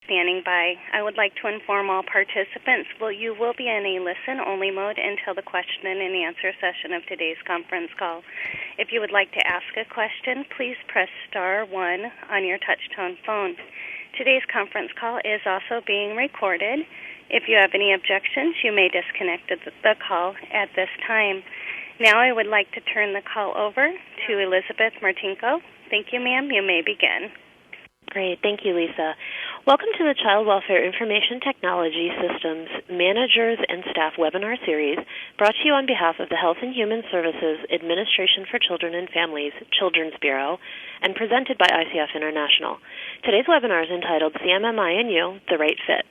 Standing by. I would like to inform all participants you will be in a listen-only mode until the question and answer session of today's conference call. If you would like to ask a question, please press star 1 on your touch-tone phone. Today's conference call is also being recorded. If you have any objections, you may disconnect the call at this time. Now I would like to turn the call over to Elizabeth Martinko. Thank you, ma'am. You may begin. Great. Thank you, Lisa. Welcome to the Child Welfare Information Technology Systems Managers and Staff webinar series brought to you on behalf of the Health and Human Services Administration for Children and Families, Children's Bureau, and presented by ICF International. Today's webinar is entitled CMMI and You, The Right Fit.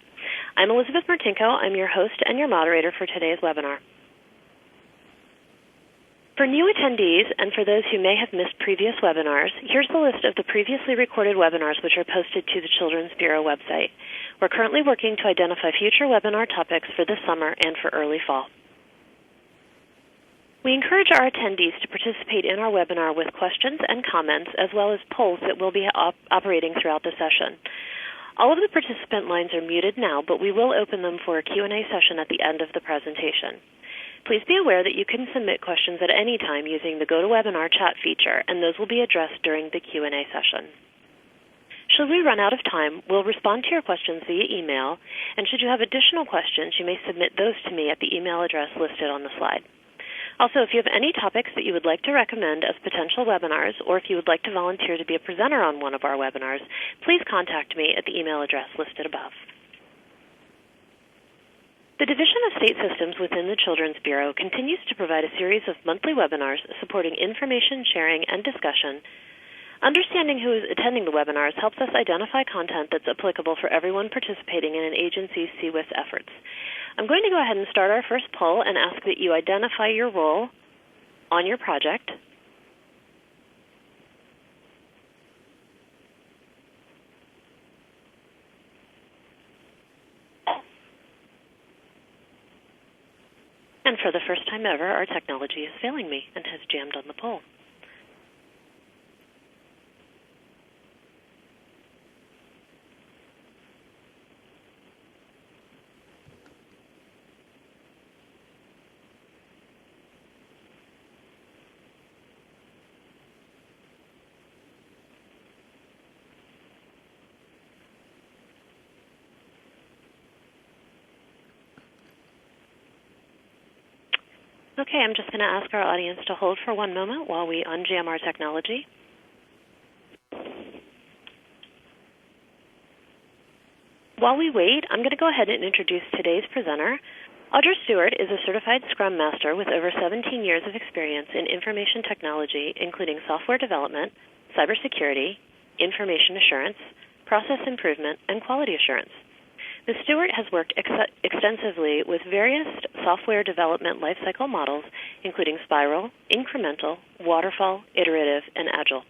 I'm Elizabeth Martinko. I'm your host and your moderator for today's webinar. For new attendees and for those who may have missed previous webinars, here's the list of the previously recorded webinars which are posted to the Children's Bureau website. We're currently working to identify future webinar topics for this summer and for early fall. We encourage our attendees to participate in our webinar with questions and comments as well as polls that will be operating throughout the session. All of the participant lines are muted now, but we will open them for a Q&A session at the end of the presentation. Please be aware that you can submit questions at any time using the GoToWebinar chat feature, and those will be addressed during the Q&A session. Should we run out of time, we'll respond to your questions via email, and should you have additional questions, you may submit those to me at the email address listed on the slide. Also, if you have any topics that you would like to recommend as potential webinars, or if you would like to volunteer to be a presenter on one of our webinars, please contact me at the email address listed above. The Division of State Systems within the Children's Bureau continues to provide a series of monthly webinars supporting information sharing and discussion. Understanding who is attending the webinars helps us identify content that's applicable for everyone participating in an agency's CWIS efforts. I'm going to go ahead and start our first poll and ask that you identify your role on your project. And for the first time ever, our technology is failing me and has jammed on the poll. Okay, I'm just going to ask our audience to hold for one moment while we unjam our technology. While we wait, I'm going to go ahead and introduce today's presenter. Audra Stewart is a certified Scrum Master with over 17 years of experience in information technology, including software development, cybersecurity, information assurance, process improvement, and quality assurance. Ms. Stewart has worked extensively with various software development lifecycle models, including Spiral, Incremental, Waterfall, Iterative, and Agile.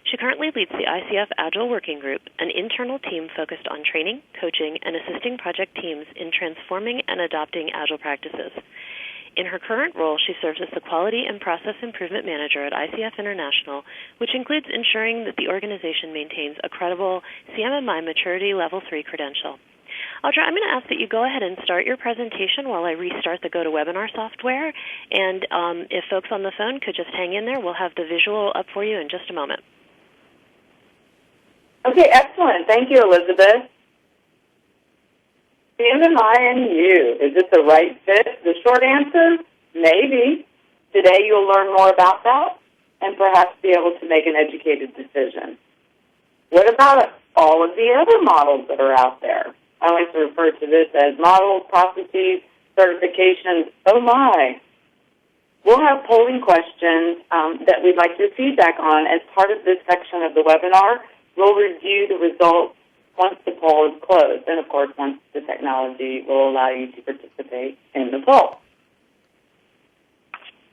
She currently leads the ICF Agile Working Group, an internal team focused on training, coaching, and assisting project teams in transforming and adopting Agile practices. In her current role, she serves as the Quality and Process Improvement Manager at ICF International, which includes ensuring that the organization maintains a credible CMMI Maturity Level 3 credential. Audra, I'm going to ask that you go ahead and start your presentation while I restart the GoToWebinar software. And if folks on the phone could just hang in there, we'll have the visual up for you in just a moment. Okay, excellent. Thank you, Elizabeth. CMMI and you, is it the right fit? The short answer, maybe. Today you'll learn more about that and perhaps be able to make an educated decision. What about all of the other models that are out there? I like to refer to this as models, processes, certifications. Oh, my. We'll have polling questions that we'd like your feedback on as part of this section of the webinar. We'll review the results once the poll is closed, and, of course, once the technology will allow you to participate in the poll.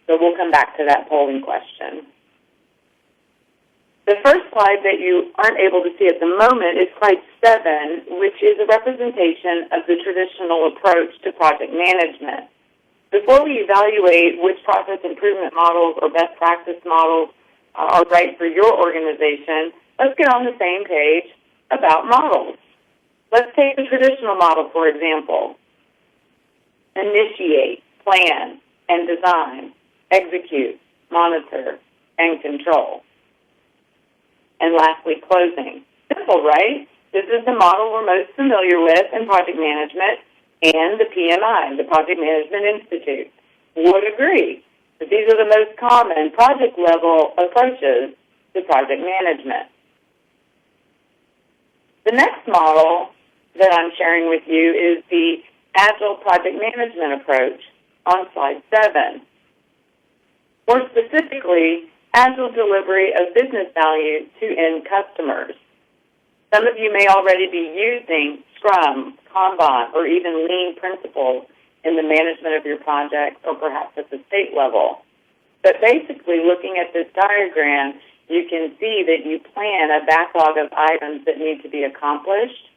So we'll come back to that polling question. The first slide that you aren't able to see at the moment is slide 7, which is a representation of the traditional approach to project management. Before we evaluate which process improvement models or best practice models are right for your organization, let's get on the same page about models. Let's take the traditional model, for example. Initiate, plan, and design, execute, monitor, and control. And lastly, closing. Simple, right? This is the model we're most familiar with in project management and the PMI, the Project Management Institute, would agree that these are the most common project-level approaches to project management. The next model that I'm sharing with you is the Agile project management approach on slide 7. More specifically, Agile delivery of business value to end customers. Some of you may already be using Scrum, Kanban, or even Lean principles in the management of your projects or perhaps at the state level. But basically, looking at this diagram, you can see that you plan a backlog of items that need to be accomplished.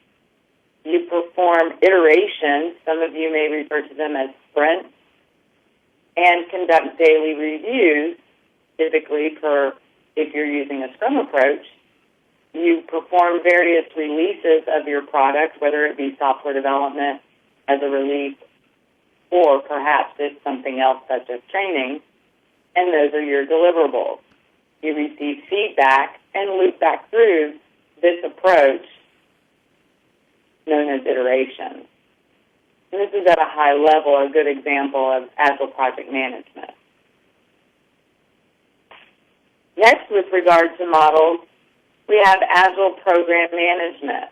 You perform iterations, some of you may refer to them as sprints, and conduct daily reviews, typically if you're using a Scrum approach. You perform various releases of your product, whether it be software development as a release or perhaps it's something else such as training, and those are your deliverables. You receive feedback and loop back through this approach known as iteration. And this is at a high level a good example of Agile project management. Next, with regard to models, we have Agile program management.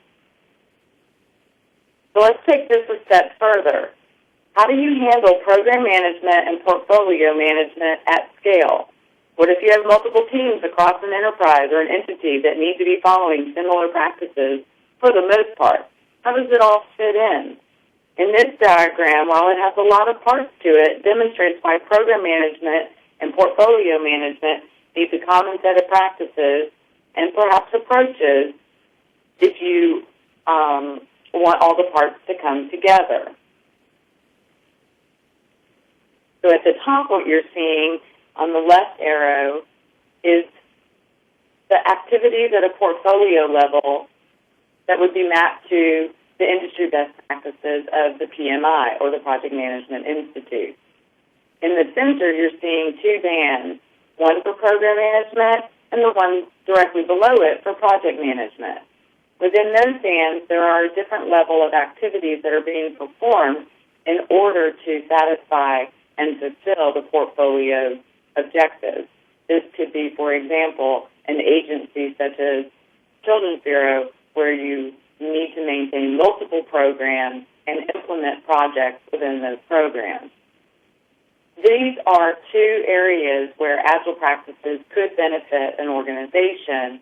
So let's take this a step further. How do you handle program management and portfolio management at scale? What if you have multiple teams across an enterprise or an entity that need to be following similar practices for the most part? How does it all fit in? In this diagram, while it has a lot of parts to it, demonstrates why program management and portfolio management needs a common set of practices and perhaps approaches if you want all the parts to come together. So at the top, what you're seeing on the left arrow is the activities at a portfolio level that would be mapped to the industry best practices of the PMI, or the Project Management Institute. In the center, you're seeing two bands, one for program management and the one directly below it for project management. Within those bands, there are a different level of activities that are being performed in order to satisfy and fulfill the portfolio objectives. This could be, for example, an agency such as Children's Bureau, where you need to maintain multiple programs and implement projects within those programs. These are two areas where Agile practices could benefit an organization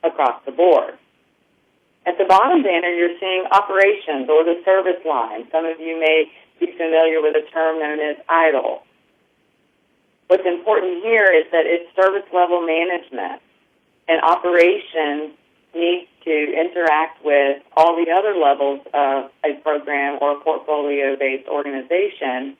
across the board. At the bottom banner, you're seeing operations or the service line. Some of you may be familiar with a term known as IDLE. What's important here is that it's service level management, and operations needs to interact with all the other levels of a program or portfolio-based organization,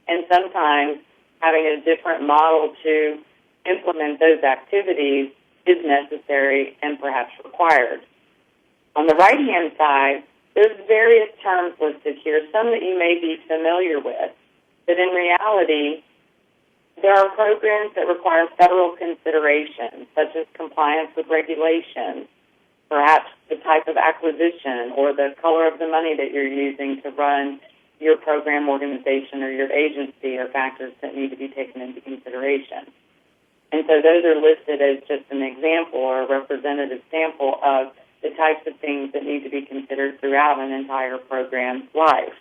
and sometimes having a different model to implement those activities is necessary and perhaps required. On the right-hand side, there's various terms listed here, some that you may be familiar with, but in reality, there are programs that require federal considerations, such as compliance with regulations, perhaps the type of acquisition or the color of the money that you're using to run your program organization or your agency are factors that need to be taken into consideration. And so those are listed as just an example or a representative sample of the types of things that need to be considered throughout an entire program's life.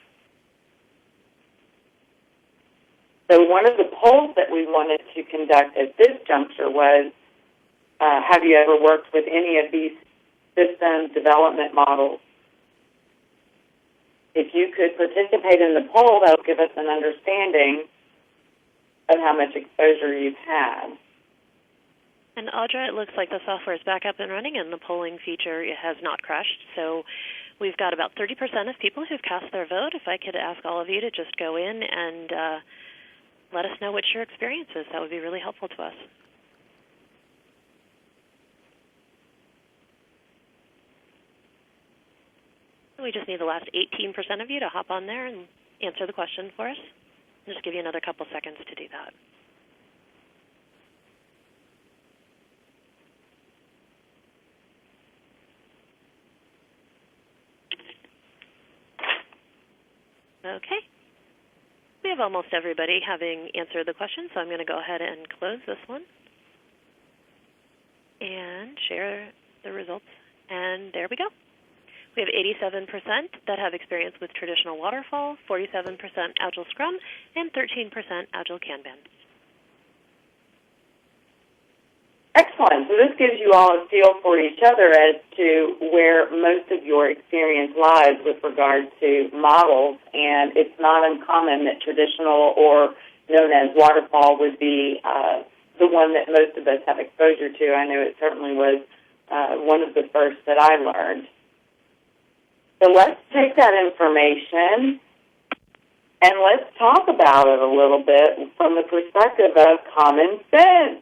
So one of the polls that we wanted to conduct at this juncture was, have you ever worked with any of these system development models? If you could participate in the poll, that will give us an understanding of how much exposure you've had. And Audra, it looks like the software is back up and running and the polling feature has not crashed. So we've got about 30% of people who've cast their vote. If I could ask all of you to just go in and let us know what your experience is, that would be really helpful to us. We just need the last 18% of you to hop on there and answer the question for us. I'll just give you another couple seconds to do that. Okay. We have almost everybody having answered the question, so I'm going to go ahead and close this one and share the results. And there we go. We have 87% that have experience with traditional waterfall, 47% Agile Scrum, and 13% Agile Kanban. Excellent. So this gives you all a feel for each other as to where most of your experience lies with regard to models, and it's not uncommon that traditional or known as waterfall would be the one that most of us have exposure to. I know it certainly was one of the first that I learned. So let's take that information and let's talk about it a little bit from the perspective of common sense.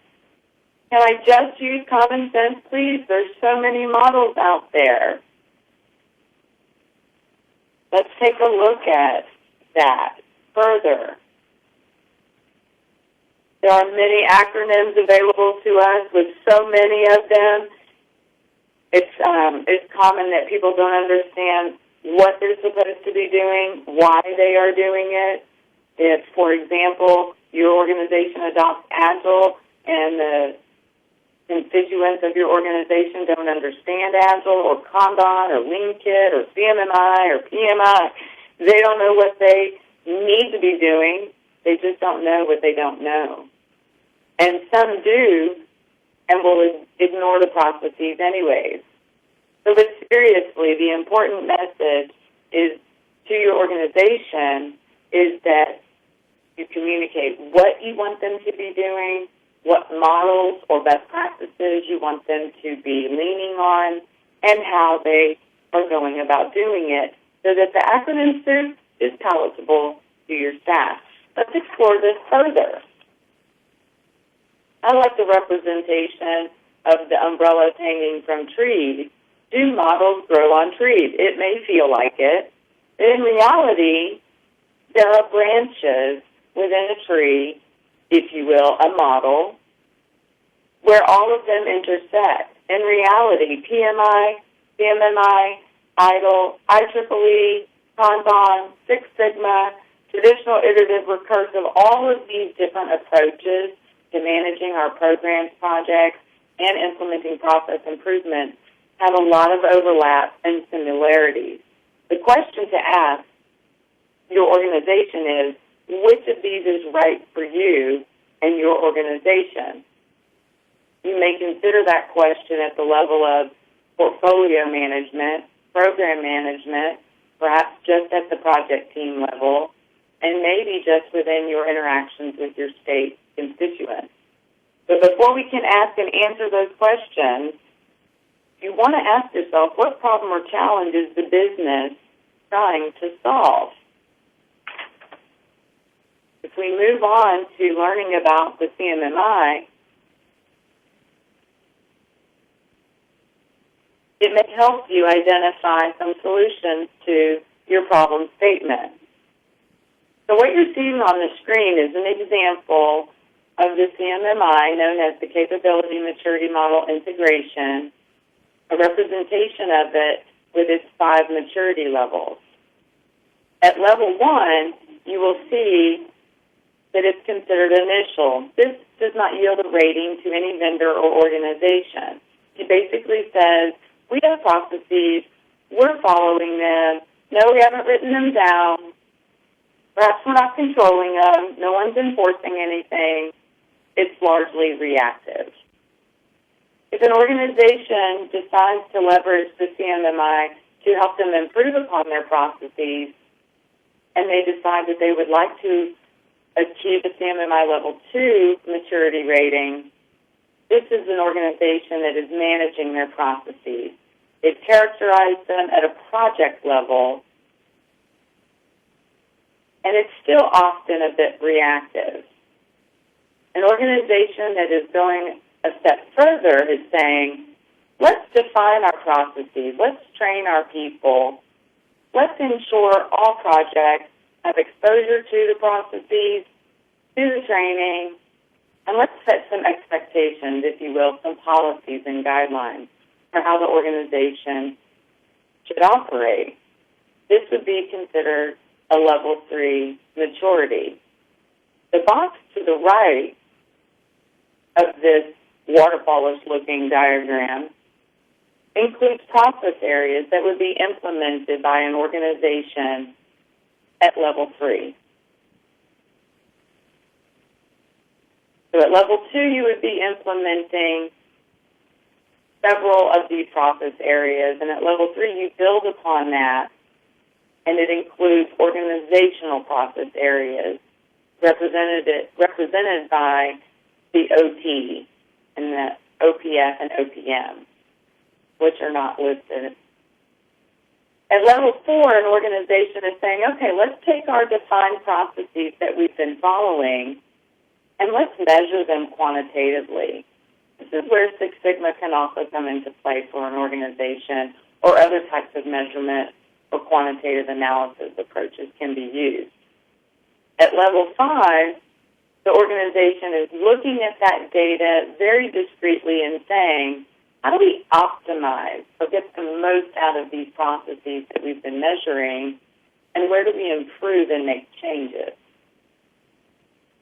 Can I just use common sense, please? There's so many models out there. Let's take a look at that further. There are many acronyms available to us with so many of them. It's common that people don't understand what they're supposed to be doing, why they are doing it. If, for example, your organization adopts Agile and the constituents of your organization don't understand Agile or Kanban or Lean Kit or CMMI or PMI, they don't know what they need to be doing. They just don't know what they don't know. And some do and will ignore the processes anyways. So, but seriously, the important message is to your organization is that you communicate what you want them to be doing, what models or best practices you want them to be leaning on, and how they are going about doing it so that the acronym soup is palatable to your staff. Let's explore this further. I like the representation of the umbrellas hanging from trees. Do models grow on trees? It may feel like it. But in reality, there are branches within a tree, if you will, a model, where all of them intersect. In reality, PMI, CMMI, IDLE, IEEE, Kanban, Six Sigma, traditional, iterative, recursive, all of these different approaches to managing our programs, projects, and implementing process improvements have a lot of overlap and similarities. The question to ask your organization is, which of these is right for you and your organization? You may consider that question at the level of portfolio management, program management, perhaps just at the project team level, and maybe just within your interactions with your state constituents. But before we can ask and answer those questions, you want to ask yourself, what problem or challenge is the business trying to solve? If we move on to learning about the CMMI, it may help you identify some solutions to your problem statement. So what you're seeing on the screen is an example of the CMMI, known as the Capability Maturity Model Integration, a representation of it with its 5 maturity levels. At level 1, you will see that it's considered initial. This does not yield a rating to any vendor or organization. It basically says, we have processes, we're following them, no, we haven't written them down, perhaps we're not controlling them, no one's enforcing anything, it's largely reactive. If an organization decides to leverage the CMMI to help them improve upon their processes, and they decide that they would like to achieve a CMMI Level 2 maturity rating, this is an organization that is managing their processes. They've characterized them at a project level, and it's still often a bit reactive. An organization that is going a step further is saying, let's define our processes, let's train our people, let's ensure all projects have exposure to the processes, to the training, and let's set some expectations, if you will, some policies and guidelines for how the organization should operate. This would be considered a level 3 maturity. The box to the right of this waterfallish-looking diagram includes process areas that would be implemented by an organization at level 3. So at level 2, you would be implementing several of these process areas, and at level 3, you build upon that, and it includes organizational process areas represented by the OT and the OPF and OPM, which are not listed. At level 4, an organization is saying, okay, let's take our defined processes that we've been following and let's measure them quantitatively. This is where Six Sigma can also come into play for an organization, or other types of measurement or quantitative analysis approaches can be used. At level 5, the organization is looking at that data very discreetly and saying, how do we optimize or get the most out of these processes that we've been measuring, and where do we improve and make changes?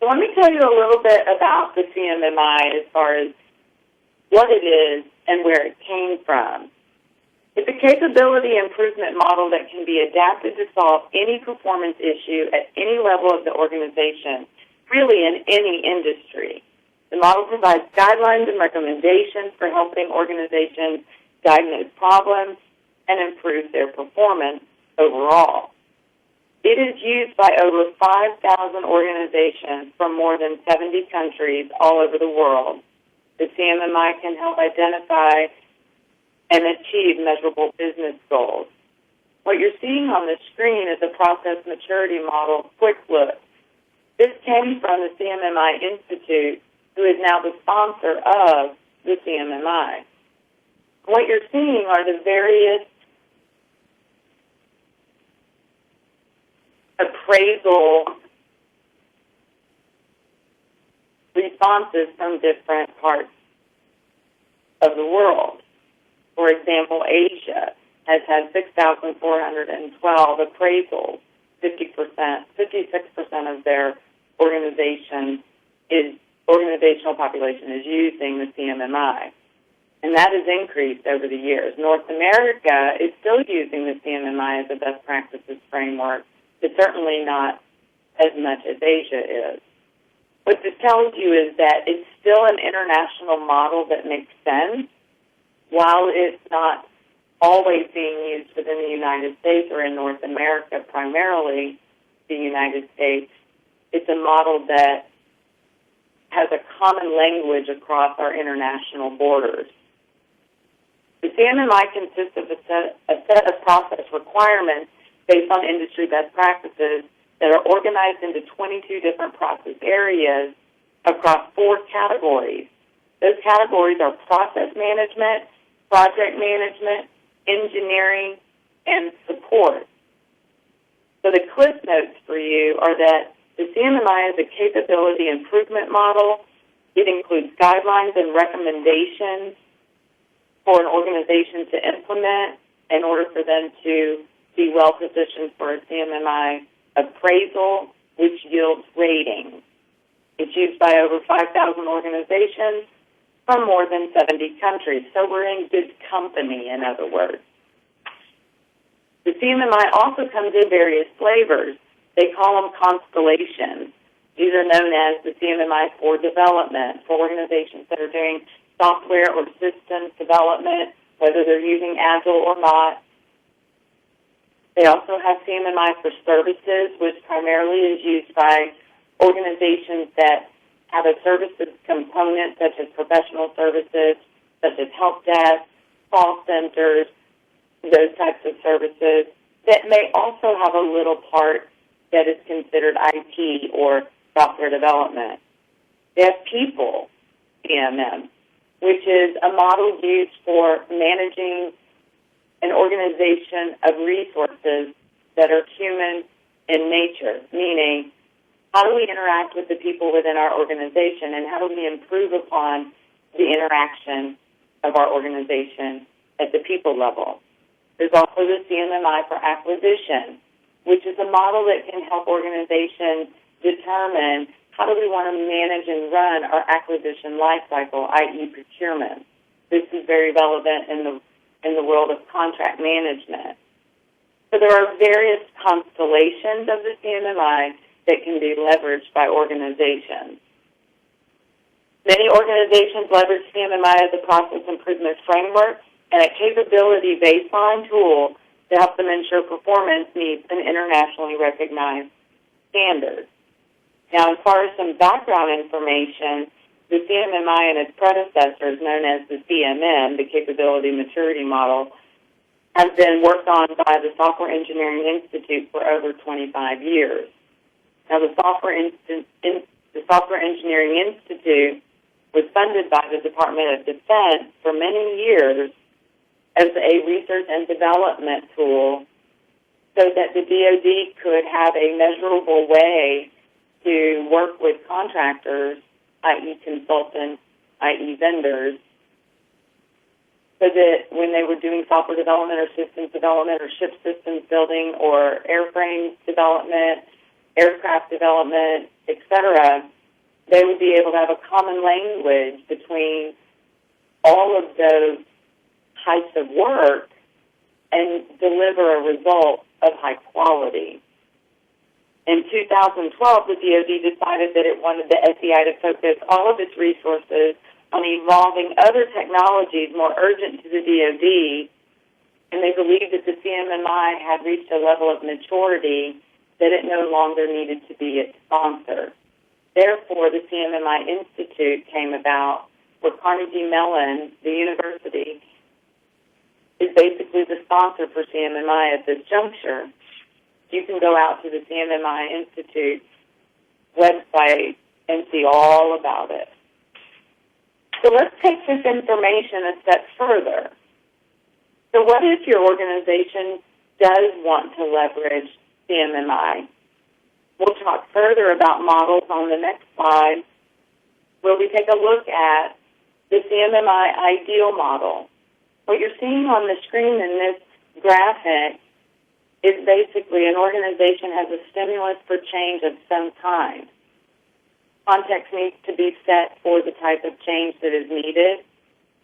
So let me tell you a little bit about the CMMI as far as what it is and where it came from. It's a capability improvement model that can be adapted to solve any performance issue at any level of the organization, really in any industry. The model provides guidelines and recommendations for helping organizations diagnose problems and improve their performance overall. It is used by over 5,000 organizations from more than 70 countries all over the world. The CMMI can help identify and achieve measurable business goals. What you're seeing on the screen is a process maturity model quick look. This came from the CMMI Institute, who is now the sponsor of the CMMI. What you're seeing are the various appraisal responses from different parts of the world. For example, Asia has had 6,412 appraisals. 56% of their organizational population is using the CMMI. And that has increased over the years. North America is still using the CMMI as a best practices framework, but certainly not as much as Asia is. What this tells you is that it's still an international model that makes sense, while it's not always being used within the United States or in North America, primarily the United States. It's a model that has a common language across our international borders. The CMMI consists of a set of process requirements based on industry best practices that are organized into 22 different process areas across 4 categories. Those categories are process management, project management, engineering, and support. So the cliff notes for you are that the CMMI is a capability improvement model. It includes guidelines and recommendations for an organization to implement in order for them to be well-positioned for a CMMI appraisal, which yields ratings. It's used by over 5,000 organizations from more than 70 countries. So we're in good company, in other words. The CMMI also comes in various flavors. They call them constellations. These are known as the CMMI for development, for organizations that are doing software or systems development, whether they're using Agile or not. They also have CMMI for services, which primarily is used by organizations that have a services component, such as professional services, such as help desk, call centers, those types of services, that may also have a little part that is considered IT or software development. They have people, CMM, which is a model used for managing an organization of resources that are human in nature, meaning how do we interact with the people within our organization, and how do we improve upon the interaction of our organization at the people level. There's also the CMMI for acquisition, which is a model that can help organizations determine how do we want to manage and run our acquisition lifecycle, i.e. procurement. This is very relevant in the world of contract management. So there are various constellations of the CMMI that can be leveraged by organizations. Many organizations leverage CMMI as a process improvement framework and a capability baseline tool to help them ensure performance meets an internationally recognized standard. Now, as far as some background information, the CMMI and its predecessors, known as the CMM, the Capability Maturity Model, have been worked on by the Software Engineering Institute for over 25 years. Now, the Software Engineering Institute was funded by the Department of Defense for many years as a research and development tool so that the DoD could have a measurable way to work with contractors, i.e. consultants, i.e. vendors, so that when they were doing software development or systems development or ship systems building or airframe development, aircraft development, etc., they would be able to have a common language between all of those types of work and deliver a result of high quality. In 2012, the DoD decided that it wanted the SEI to focus all of its resources on evolving other technologies more urgent to the DoD, and they believed that the CMMI had reached a level of maturity that it no longer needed to be its sponsor. Therefore, the CMMI Institute came about, where Carnegie Mellon, the university, is basically the sponsor for CMMI at this juncture. You can go out to the CMMI Institute website and see all about it. So let's take this information a step further. So what if your organization does want to leverage CMMI? We'll talk further about models on the next slide, where we take a look at the CMMI ideal model. What you're seeing on the screen in this graphic is basically an organization has a stimulus for change of some kind. Context needs to be set for the type of change that is needed,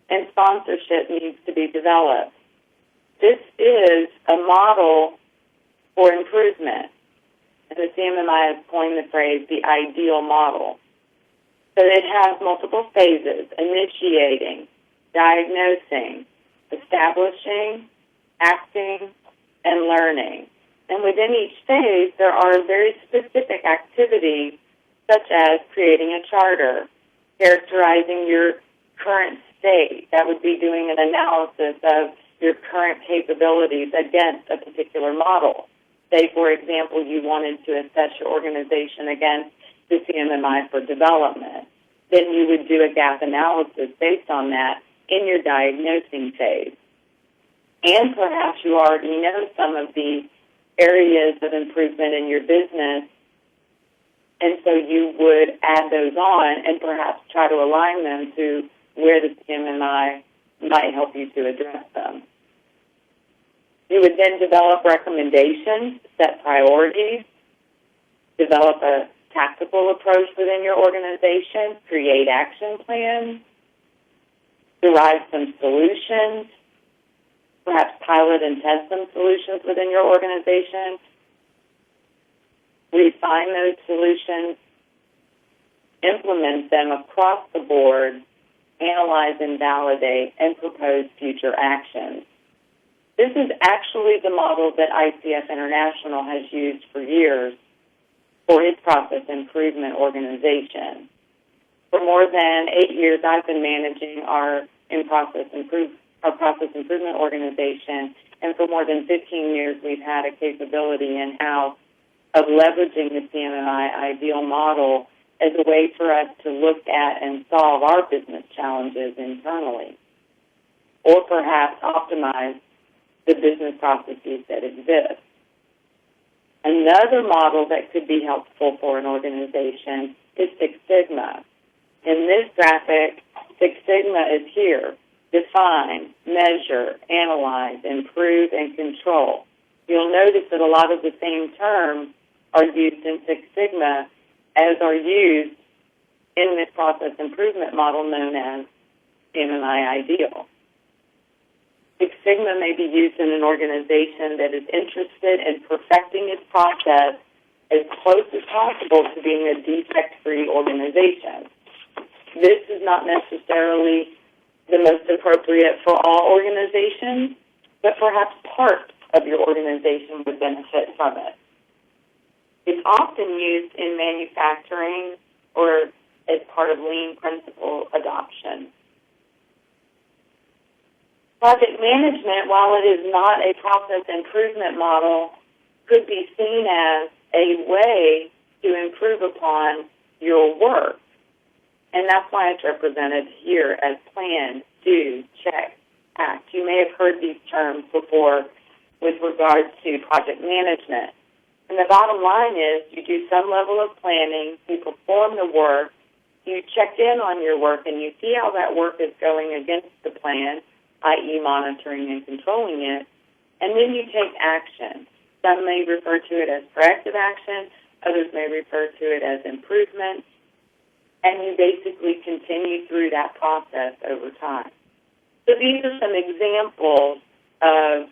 and sponsorship needs to be developed. This is a model for improvement, and the CMMI has coined the phrase the ideal model. So it has multiple phases: initiating, diagnosing, establishing, acting, and learning. And within each phase, there are very specific activities, such as creating a charter, characterizing your current state. That would be doing an analysis of your current capabilities against a particular model. Say, for example, you wanted to assess your organization against the CMMI for development. Then you would do a gap analysis based on that in your diagnosing phase. And perhaps you already know some of the areas of improvement in your business, and so you would add those on and perhaps try to align them to where the CMMI might help you to address them. You would then develop recommendations, set priorities, develop a tactical approach within your organization, create action plans, derive some solutions, perhaps pilot and test some solutions within your organization, refine those solutions, implement them across the board, analyze and validate, and propose future actions. This is actually the model that ICF International has used for years for its process improvement organization. For more than 8 years, I've been managing our process improvement organization, and for more than 15 years, we've had a capability in-house of leveraging the CMMI ideal model as a way for us to look at and solve our business challenges internally, or perhaps optimize the business processes that exist. Another model that could be helpful for an organization is Six Sigma. In this graphic, Six Sigma is here. Define, measure, analyze, improve, and control. You'll notice that a lot of the same terms are used in Six Sigma as are used in this process improvement model known as CMMI Ideal. Six Sigma may be used in an organization that is interested in perfecting its process as close as possible to being a defect-free organization. This is not necessarily the most appropriate for all organizations, but perhaps part of your organization would benefit from it. It's often used in manufacturing or as part of lean principle adoption. Project management, while it is not a process improvement model, could be seen as a way to improve upon your work. And that's why it's represented here as plan, do, check, act. You may have heard these terms before with regard to project management. And the bottom line is you do some level of planning, you perform the work, you check in on your work, and you see how that work is going against the plan, i.e. monitoring and controlling it, and then you take action. Some may refer to it as corrective action, others may refer to it as improvement, and you basically continue through that process over time. So these are some examples of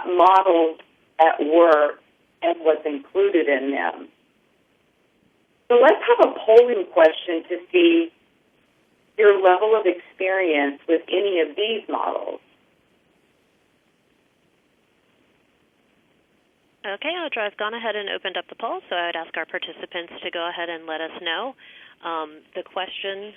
models at work and what's included in them. So let's have a polling question to see your level of experience with any of these models. Okay, Audra, I've gone ahead and opened up the poll, so I would ask our participants to go ahead and let us know. The question,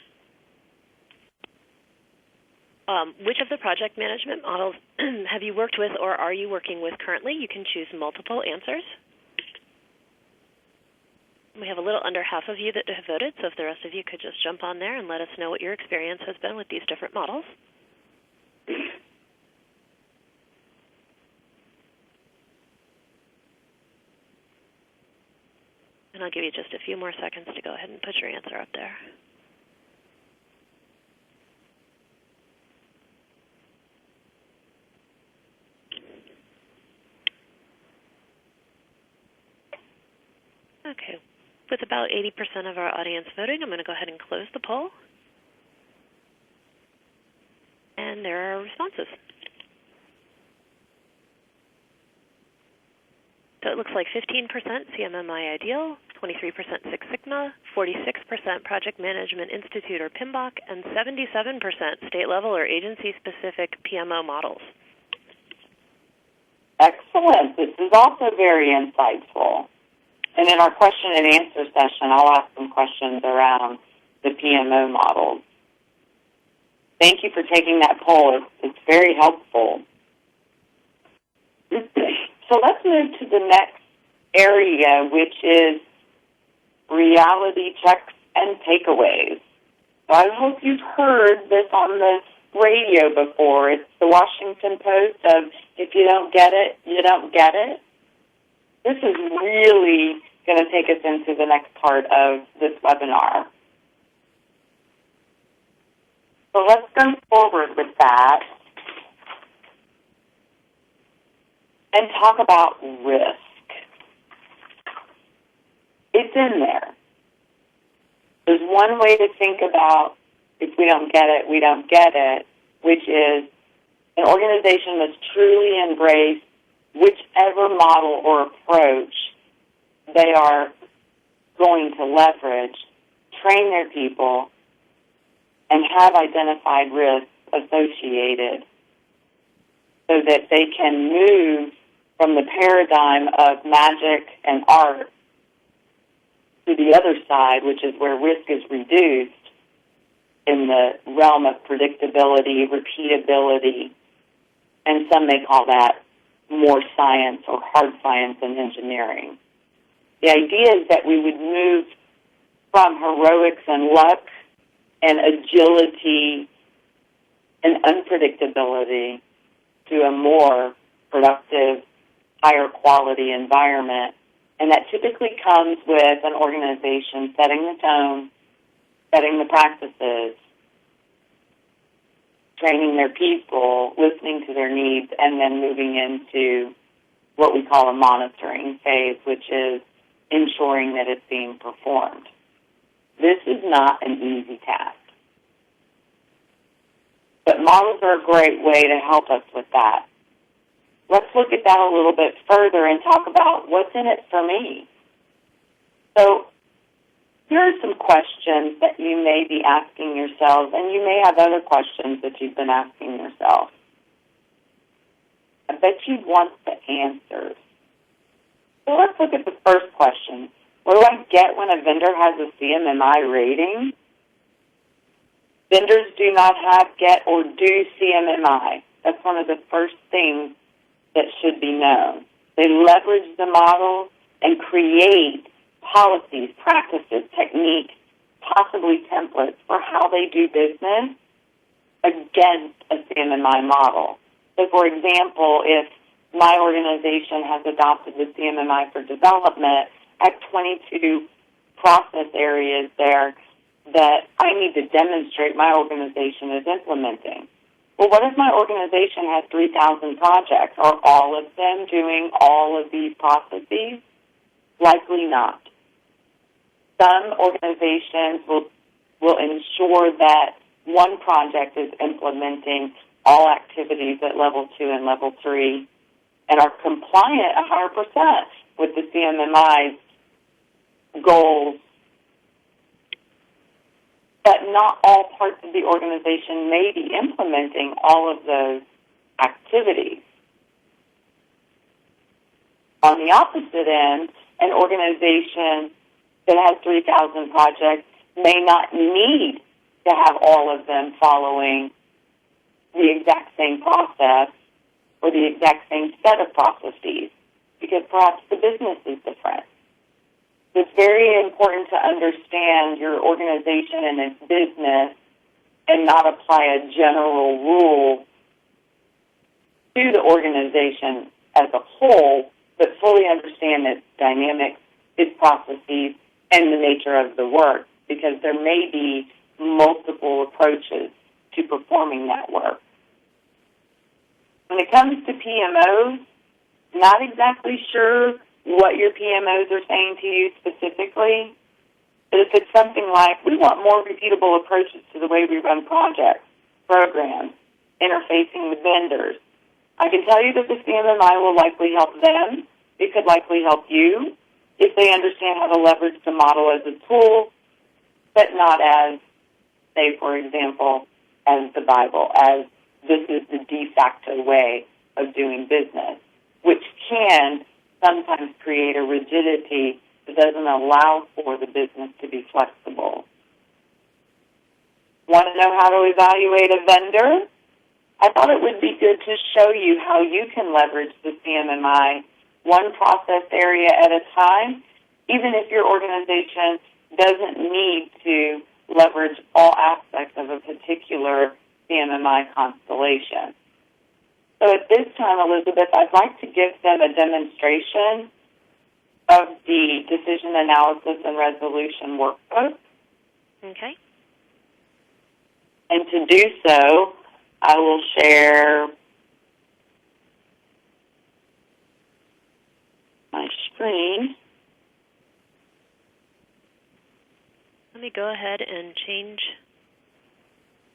which of the project management models have you worked with or are you working with currently? You can choose multiple answers. We have a little under half of you that have voted, so if the rest of you could just jump on there and let us know what your experience has been with these different models. And I'll give you just a few more seconds to go ahead and put your answer up there. Okay. With about 80% of our audience voting, I'm going to go ahead and close the poll. And there are responses. So it looks like 15% CMMI Ideal, 23% Six Sigma, 46% Project Management Institute or PMBOK, and 77% state-level or agency-specific PMO models. Excellent. This is also very insightful. And in our question and answer session, I'll ask some questions around the PMO models. Thank you for taking that poll. It's very helpful. So let's move to the next area, which is reality checks and takeaways. So I hope you've heard this on the radio before. It's the Washington Post of, if you don't get it, you don't get it. This is really going to take us into the next part of this webinar. So let's go forward with that and talk about risk. It's in there. There's one way to think about if we don't get it, we don't get it, which is an organization must truly embrace whichever model or approach they are going to leverage, train their people, and have identified risks associated so that they can move from the paradigm of magic and art to the other side, which is where risk is reduced in the realm of predictability, repeatability, and some may call that more science or hard science and engineering. The idea is that we would move from heroics and luck and agility and unpredictability to a more productive, higher quality environment And that typically comes with an organization setting the tone, setting the practices, training their people, listening to their needs, and then moving into what we call a monitoring phase, which is ensuring that it's being performed. This is not an easy task. But models are a great way to help us with that. Let's look at that a little bit further and talk about what's in it for me. So here are some questions that you may be asking yourselves, and you may have other questions that you've been asking yourself. I bet you'd want the answers. So let's look at the first question. What do I get when a vendor has a CMMI rating? Vendors do not have, get, or do CMMI. That's one of the first things that should be known. They leverage the model and create policies, practices, techniques, possibly templates for how they do business against a CMMI model. So, for example, if my organization has adopted the CMMI for development, I have 22 process areas there that I need to demonstrate my organization is implementing. Well, what if my organization has 3,000 projects? Are all of them doing all of these processes? Likely not. Some organizations will ensure that one project is implementing all activities at level 2 and level 3 and are compliant 100% with the CMMI's goals. But not all parts of the organization may be implementing all of those activities. On the opposite end, an organization that has 3,000 projects may not need to have all of them following the exact same process or the exact same set of processes because perhaps the business is different. It's very important to understand your organization and its business and not apply a general rule to the organization as a whole, but fully understand its dynamics, its processes, and the nature of the work, because there may be multiple approaches to performing that work. When it comes to PMOs, not exactly sure what your PMOs are saying to you specifically, but if it's something like, we want more repeatable approaches to the way we run projects, programs, interfacing with vendors, I can tell you that the CMMI will likely help them. It could likely help you if they understand how to leverage the model as a tool, but not as, say, for example, as the Bible, as this is the de facto way of doing business, which can sometimes create a rigidity that doesn't allow for the business to be flexible. Want to know how to evaluate a vendor? I thought it would be good to show you how you can leverage the CMMI one process area at a time, even if your organization doesn't need to leverage all aspects of a particular CMMI constellation. So at this time, Elizabeth, I'd like to give them a demonstration of the decision analysis and resolution workbook. Okay. And to do so, I will share my screen. Let me go ahead and change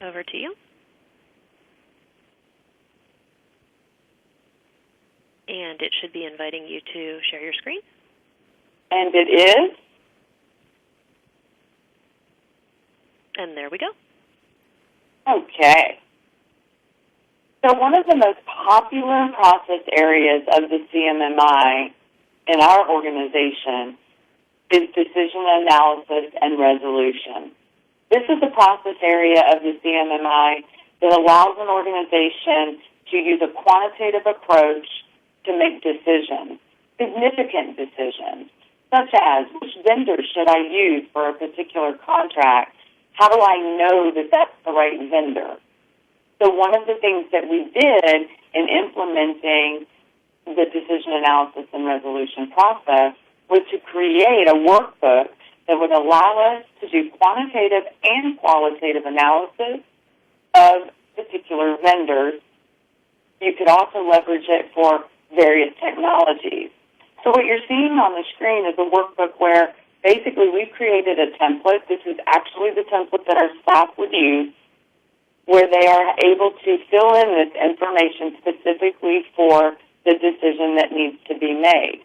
over to you. And it should be inviting you to share your screen. And it is. And there we go. Okay. So one of the most popular process areas of the CMMI in our organization is decision analysis and resolution. This is a process area of the CMMI that allows an organization to use a quantitative approach to make decisions, significant decisions, such as which vendor should I use for a particular contract? How do I know that that's the right vendor? So one of the things that we did in implementing the decision analysis and resolution process was to create a workbook that would allow us to do quantitative and qualitative analysis of particular vendors. You could also leverage it for various technologies. So what you're seeing on the screen is a workbook where basically we've created a template. This is actually the template that our staff would use, where they are able to fill in this information specifically for the decision that needs to be made.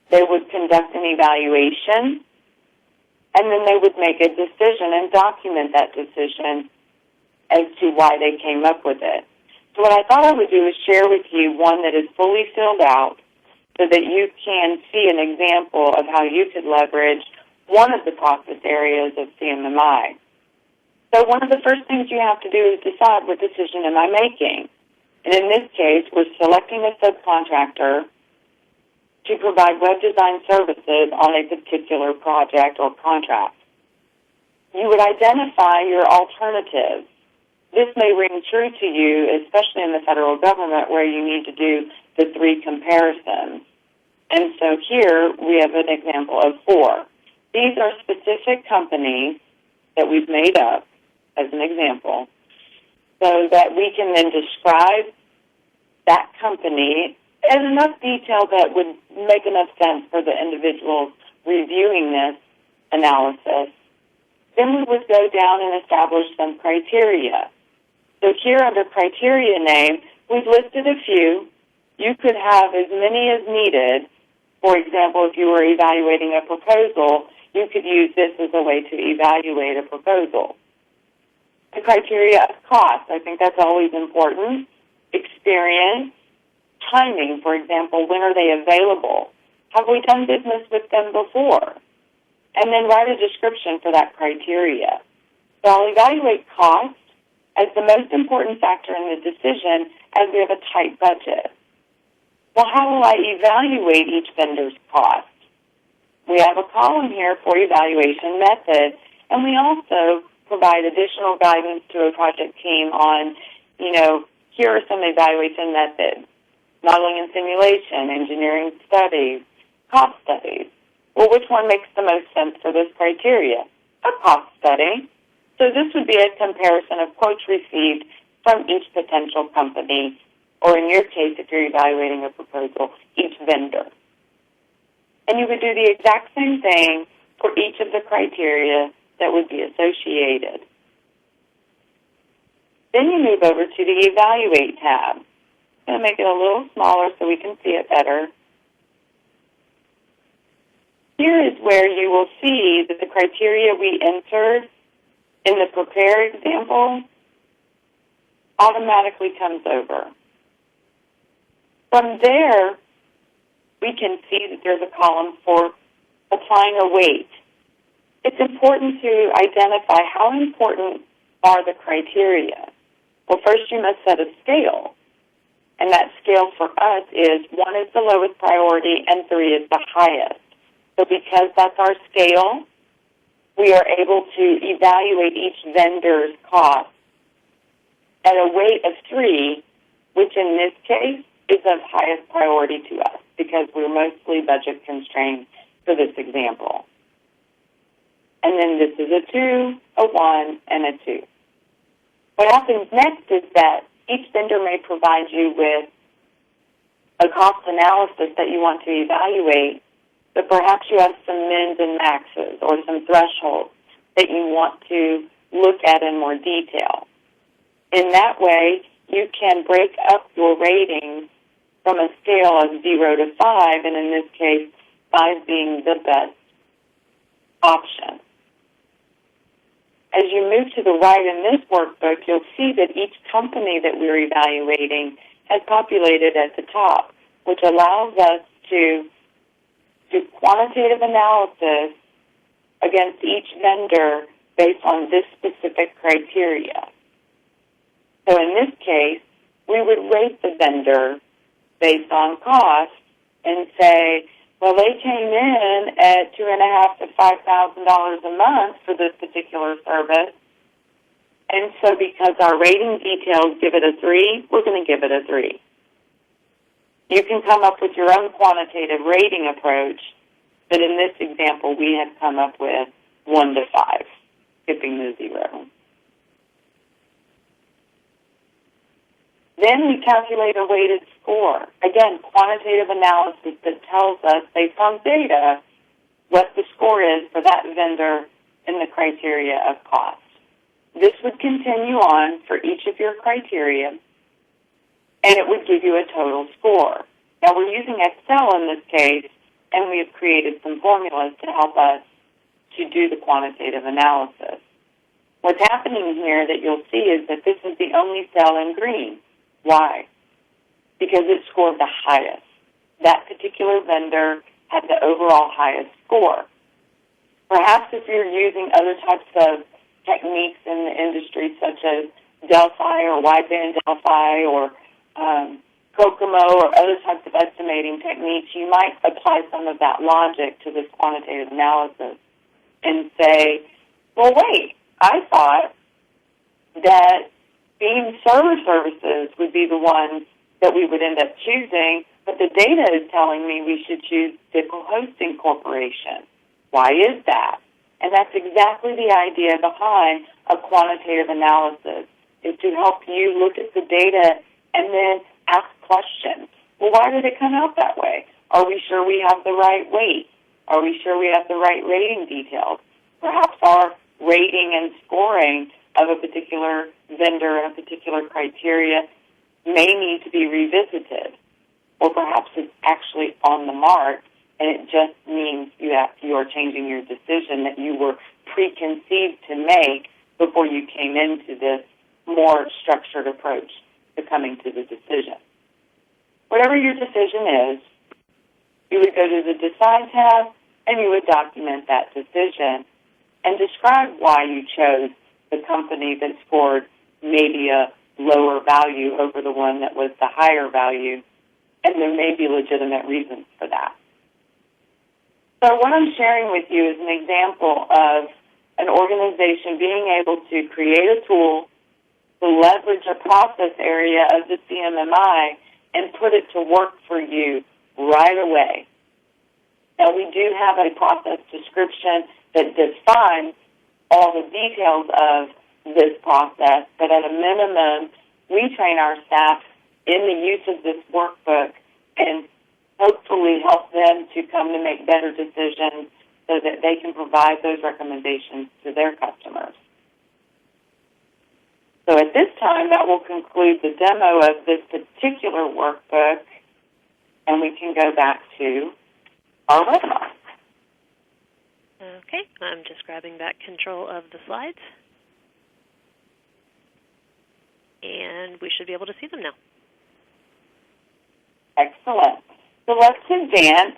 They would conduct an evaluation, and then they would make a decision and document that decision as to why they came up with it. So what I thought I would do is share with you one that is fully filled out so that you can see an example of how you could leverage one of the process areas of CMMI. So one of the first things you have to do is decide, what decision am I making? And in this case, we're selecting a subcontractor to provide web design services on a particular project or contract. You would identify your alternatives. This may ring true to you, especially in the federal government, where you need to do the 3 comparisons. And so here we have an example of 4. These are specific companies that we've made up as an example, so that we can then describe that company in enough detail that would make enough sense for the individuals reviewing this analysis. Then we would go down and establish some criteria. So here under criteria name, we've listed a few. You could have as many as needed. For example, if you were evaluating a proposal, you could use this as a way to evaluate a proposal. The criteria of cost, I think that's always important. Experience, timing, for example, when are they available? Have we done business with them before? And then write a description for that criteria. So I'll evaluate cost as the most important factor in the decision as we have a tight budget. Well, how will I evaluate each vendor's cost? We have a column here for evaluation method, and we also provide additional guidance to a project team on, here are some evaluation methods: modeling and simulation, engineering studies, cost studies. Well, which one makes the most sense for this criteria? A cost study. So this would be a comparison of quotes received from each potential company, or in your case, if you're evaluating a proposal, each vendor. And you would do the exact same thing for each of the criteria that would be associated. Then you move over to the Evaluate tab. I'm going to make it a little smaller so we can see it better. Here is where you will see that the criteria we entered in the Prepare example automatically comes over. From there, we can see that there's a column for applying a weight. It's important to identify how important are the criteria. Well, first you must set a scale. And that scale for us is 1 is the lowest priority and 3 is the highest. So because that's our scale, we are able to evaluate each vendor's cost at a weight of 3, which in this case is of highest priority to us because we're mostly budget constrained for this example. And then this is a 2, a 1, and a 2. What happens next is that each vendor may provide you with a cost analysis that you want to evaluate, but perhaps you have some mins and maxes or some thresholds that you want to look at in more detail. In that way, you can break up your ratings from a scale of 0 to 5, and in this case, 5 being the best option. As you move to the right in this workbook, you'll see that each company that we're evaluating has populated at the top, which allows us to do quantitative analysis against each vendor based on this specific criteria. So in this case, we would rate the vendor based on cost and say, well, they came in at $2,500 to $5,000 a month for this particular service. And so because our rating details give it a 3, we're going to give it a 3. You can come up with your own quantitative rating approach But in this example, we had come up with 1 to 5, skipping the 0. Then we calculate a weighted score. Again, quantitative analysis that tells us, based on data, what the score is for that vendor in the criteria of cost. This would continue on for each of your criteria, and it would give you a total score. Now, we're using Excel in this case, and we have created some formulas to help us to do the quantitative analysis. What's happening here that you'll see is that this is the only cell in green. Why? Because it scored the highest. That particular vendor had the overall highest score. Perhaps if you're using other types of techniques in the industry, such as Delphi or wideband Delphi or Kokomo or other types of estimating techniques, you might apply some of that logic to this quantitative analysis and say, well, wait, I thought that beam server services would be the ones that we would end up choosing, but the data is telling me we should choose Bickle Hosting Corporation. Why is that? And that's exactly the idea behind a quantitative analysis, is to help you look at the data and then ask questions. Well, why did it come out that way? Are we sure we have the right weight? Are we sure we have the right rating details? Perhaps our rating and scoring of a particular vendor and a particular criteria may need to be revisited, or perhaps it's actually on the mark, and it just means you are changing your decision that you were preconceived to make before you came into this more structured approach to coming to the decision. Whatever your decision is, you would go to the Decide tab, and you would document that decision and describe why you chose the company that scored maybe a lower value over the one that was the higher value, and there may be legitimate reasons for that. So what I'm sharing with you is an example of an organization being able to create a tool to leverage a process area of the CMMI and put it to work for you right away. Now, we do have a process description that defines all the details of this process, but at a minimum, we train our staff in the use of this workbook and hopefully help them to come to make better decisions so that they can provide those recommendations to their customers. So at this time, that will conclude the demo of this particular workbook, and we can go back to our webinar. Okay, I'm just grabbing back control of the slides, and we should be able to see them now. Excellent. So let's advance.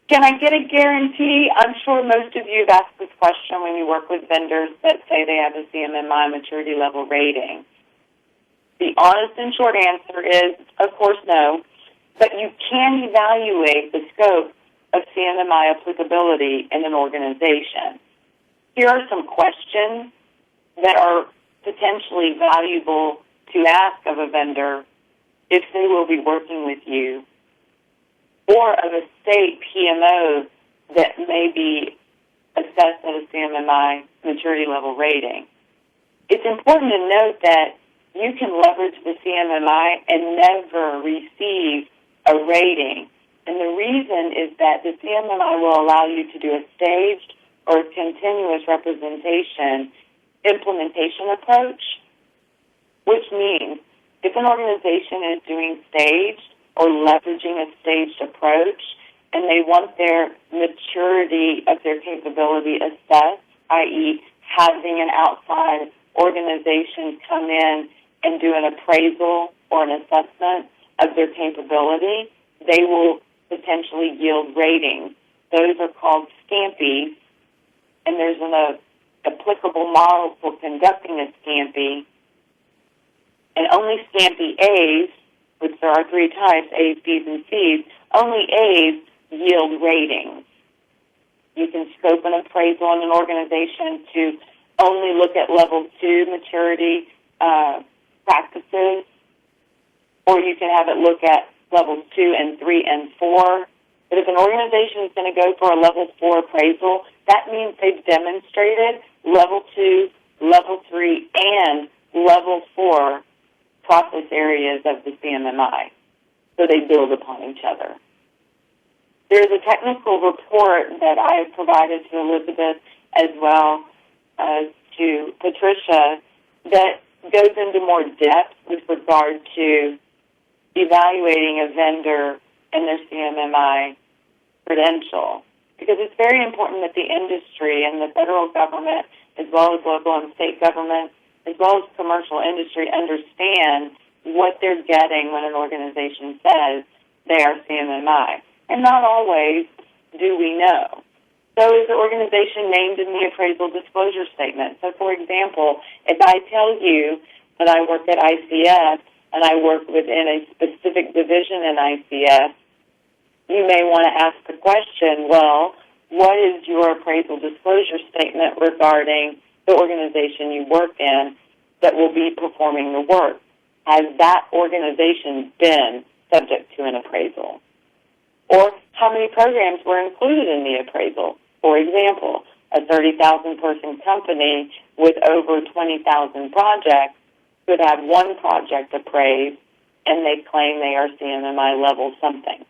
Can I get a guarantee? I'm sure most of you have asked this question when you work with vendors that say they have a CMMI maturity level rating. The honest and short answer is, of course, no, but you can evaluate the scope of CMMI applicability in an organization. Here are some questions that are potentially valuable to ask of a vendor if they will be working with you, or of a state PMO that may be assessed at a CMMI maturity level rating. It's important to note that you can leverage the CMMI and never receive a rating. And the reason is that the CMMI will allow you to do a staged or continuous representation implementation approach, which means if an organization is doing staged or leveraging a staged approach and they want their maturity of their capability assessed, i.e. having an outside organization come in and do an appraisal or an assessment of their capability, they will potentially yield ratings. Those are called SCAMPIs, and there's an applicable model for conducting a SCAMPI, and only SCAMPI A's, which there are 3 types, A's, B's, and C's, only A's yield ratings. You can scope an appraisal in an organization to only look at level 2 maturity practices, or you can have it look at levels 2 and 3 and 4, But if an organization is going to go for a level 4 appraisal, that means they've demonstrated level 2, level 3, and level 4 process areas of the CMMI. So they build upon each other. There's a technical report that I have provided to Elizabeth as well as to Patricia that goes into more depth with regard to evaluating a vendor and their CMMI credential, because it's very important that the industry and the federal government, as well as local and state government, as well as commercial industry, understand what they're getting when an organization says they are CMMI. And not always do we know. So is the organization named in the appraisal disclosure statement? So, for example, if I tell you that I work at ICS and I work within a specific division in ICS, you may want to ask the question, well, what is your appraisal disclosure statement regarding the organization you work in that will be performing the work? Has that organization been subject to an appraisal? Or how many programs were included in the appraisal? For example, a 30,000-person company with over 20,000 projects could have one project appraised, and they claim they are CMMI level something,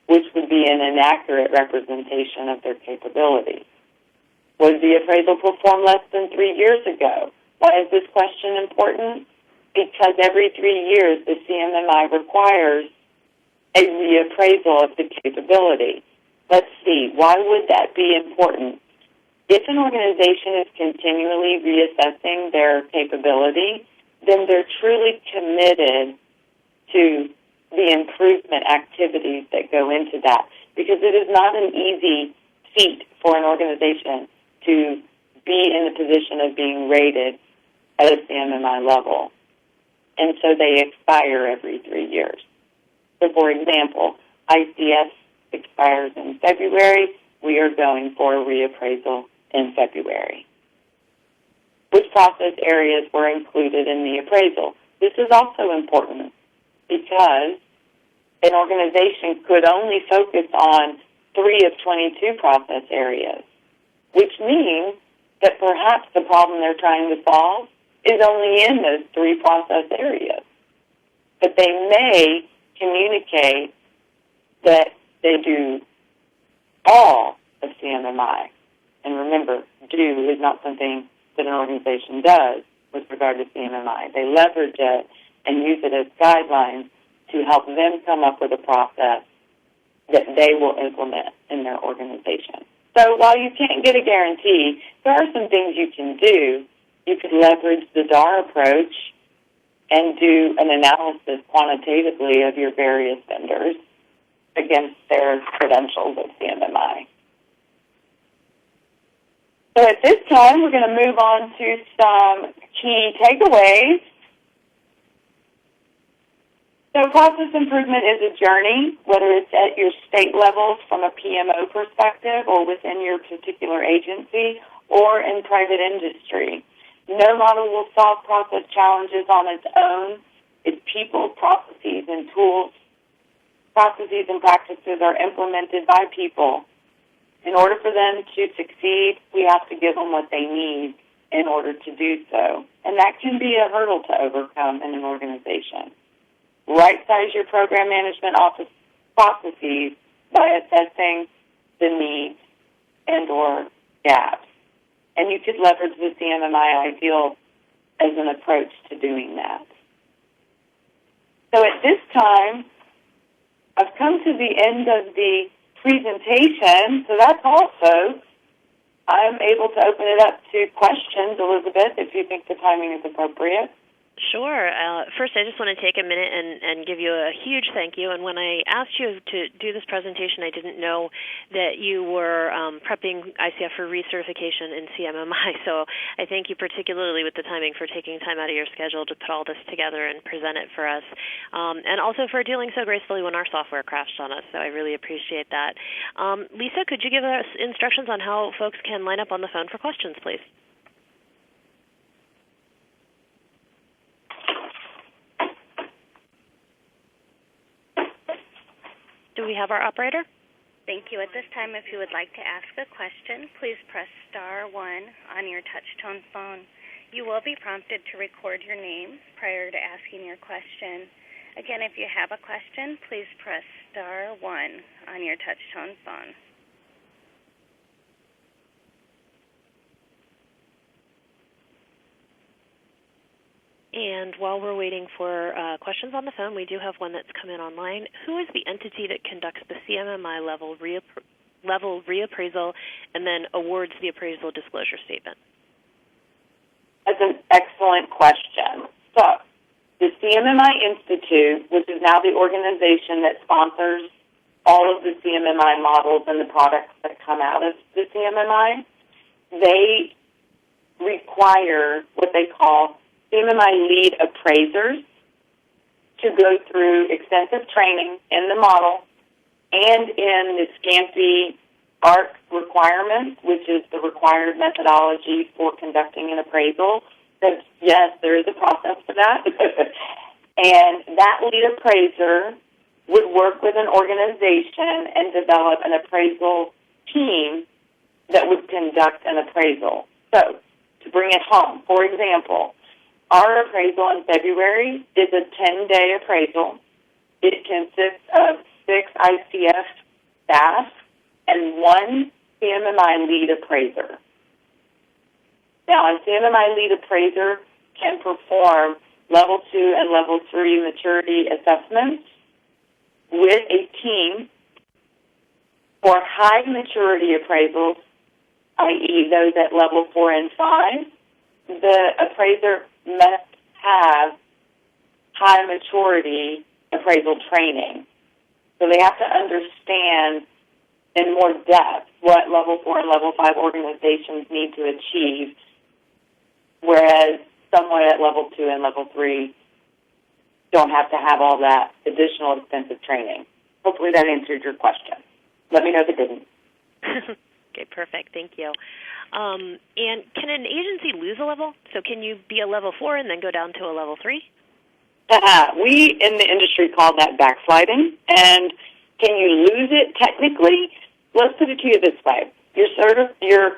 which would be an inaccurate representation of their capability. Was the appraisal performed less than 3 years ago? Why is this question important? Because every 3 years, the CMMI requires a reappraisal of the capability. Let's see, why would that be important? If an organization is continually reassessing their capability, then they're truly committed to the improvement activities that go into that, because it is not an easy feat for an organization to be in the position of being rated at a CMMI level. And so they expire every 3 years. So, for example, ICS expires in February. We are going for a reappraisal in February. Which process areas were included in the appraisal? This is also important because an organization could only focus on 3 of 22 process areas, which means that perhaps the problem they're trying to solve is only in those 3 process areas. But they may communicate that they do all of CMMI. And remember, do is not something that an organization does with regard to CMMI. They leverage it and use it as guidelines to help them come up with a process that they will implement in their organization. So while you can't get a guarantee, there are some things you can do. You could leverage the DAR approach and do an analysis quantitatively of your various vendors against their credentials of CMMI. So at this time, we're going to move on to some key takeaways. So process improvement is a journey, whether it's at your state levels from a PMO perspective or within your particular agency or in private industry. No model will solve process challenges on its own. It's people, processes, and tools. Processes and practices are implemented by people. In order for them to succeed, we have to give them what they need in order to do so. And that can be a hurdle to overcome in an organization. Right-size your program management office processes by assessing the needs and or gaps. And you could leverage the CMMI ideal as an approach to doing that. So at this time, I've come to the end of the presentation, so that's all, folks. I'm able to open it up to questions, Elizabeth, if you think the timing is appropriate. Sure. First, I just want to take a minute and give you a huge thank you. And when I asked you to do this presentation, I didn't know that you were prepping ICF for recertification in CMMI. So I thank you particularly with the timing for taking time out of your schedule to put all this together and present it for us. And also for dealing so gracefully when our software crashed on us. So I really appreciate that. Lisa, could you give us instructions on how folks can line up on the phone for questions, please? Do do we have our operator? Thank you. At this time, if you would like to ask a question, please press *1 on your touch-tone phone. You will be prompted to record your name prior to asking your question. Again, if you have a question, please press *1 on your touch-tone phone. And while we're waiting for questions on the phone, we do have one that's come in online. Who is the entity that conducts the CMMI level reappraisal and then awards the appraisal disclosure statement? That's an excellent question. So, the CMMI Institute, which is now the organization that sponsors all of the CMMI models and the products that come out of the CMMI, they require what they call CMMI lead appraisers to go through extensive training in the model and in the SCAMPI ARC requirements, which is the required methodology for conducting an appraisal. So, yes, there is a process for that. And that lead appraiser would work with an organization and develop an appraisal team that would conduct an appraisal. So, to bring it home, for example, our appraisal in February is a 10-day appraisal. It consists of 6 ICF staff and 1 CMMI lead appraiser. Now, a CMMI lead appraiser can perform Level 2 and Level 3 maturity assessments with a team for high maturity appraisals, i.e. those at Level 4 and 5. The appraiser must have high maturity appraisal training. So they have to understand in more depth what Level 4 and Level 5 organizations need to achieve, whereas someone at Level 2 and Level 3 don't have to have all that additional extensive training. Hopefully that answered your question. Let me know if it didn't. Okay, perfect. Thank you. And can an agency lose a level? So can you be a Level 4 and then go down to a Level 3? We in the industry call that backsliding. And can you lose it technically? Let's put it to you this way. Your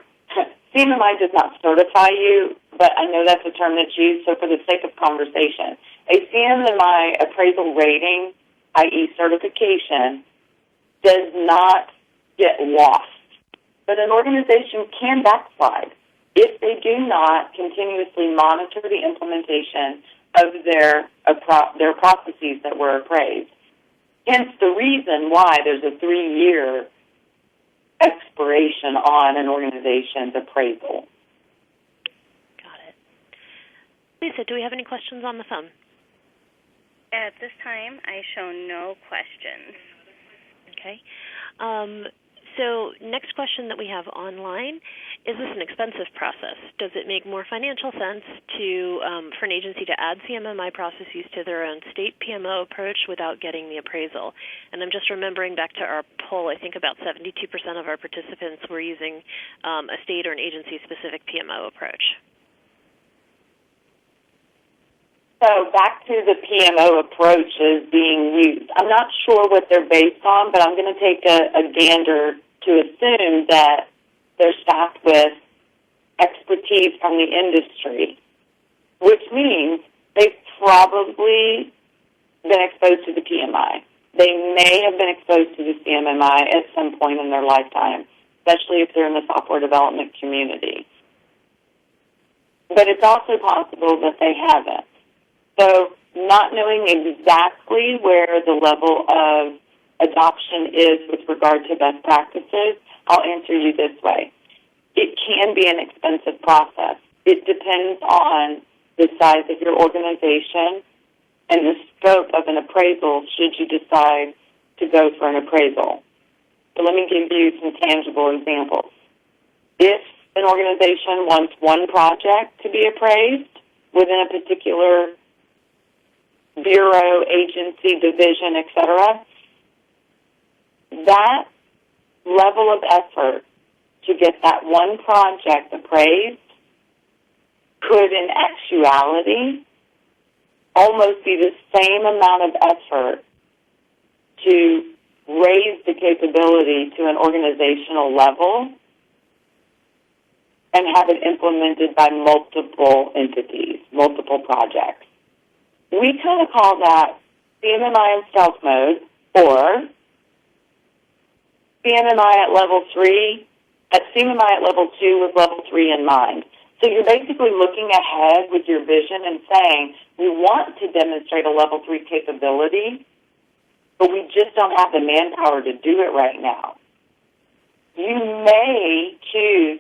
CMMI does not certify you, but I know that's a term that's used, so for the sake of conversation, a CMMI appraisal rating, i.e. certification, does not get lost. But an organization can backslide if they do not continuously monitor the implementation of their processes that were appraised. Hence the reason why there's a 3-year expiration on an organization's appraisal. Got it. Lisa, do we have any questions on the phone? At this time, I show no questions. Okay. So next question that we have online, is this an expensive process? Does it make more financial sense for an agency to add CMMI processes to their own state PMO approach without getting the appraisal? And I'm just remembering back to our poll, I think about 72% of our participants were using a state or an agency-specific PMO approach. So back to the PMO approaches being used. I'm not sure what they're based on, but I'm going to take a gander to assume that they're staffed with expertise from the industry, which means they've probably been exposed to the PMI. They may have been exposed to the CMMI at some point in their lifetime, especially if they're in the software development community. But it's also possible that they haven't. So not knowing exactly where the level of adoption is with regard to best practices, I'll answer you this way. It can be an expensive process. It depends on the size of your organization and the scope of an appraisal should you decide to go for an appraisal. So let me give you some tangible examples. If an organization wants one project to be appraised within a particular bureau, agency, division, etc., that level of effort to get that one project appraised could, in actuality, almost be the same amount of effort to raise the capability to an organizational level and have it implemented by multiple entities, multiple projects. We kind of call that CMMI in stealth mode, or CMMI at level 3, CMMI at level 2 with level 3 in mind. So you're basically looking ahead with your vision and saying, we want to demonstrate a level 3 capability, but we just don't have the manpower to do it right now. You may choose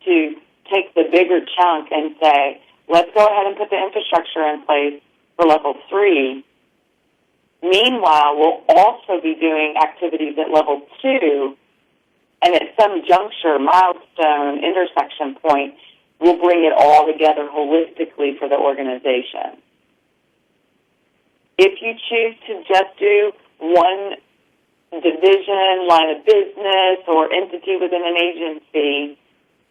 to take the bigger chunk and say, let's go ahead and put the infrastructure in place for level 3. Meanwhile, we'll also be doing activities at level 2, and at some juncture, milestone, intersection point, we'll bring it all together holistically for the organization. If you choose to just do one division, line of business, or entity within an agency,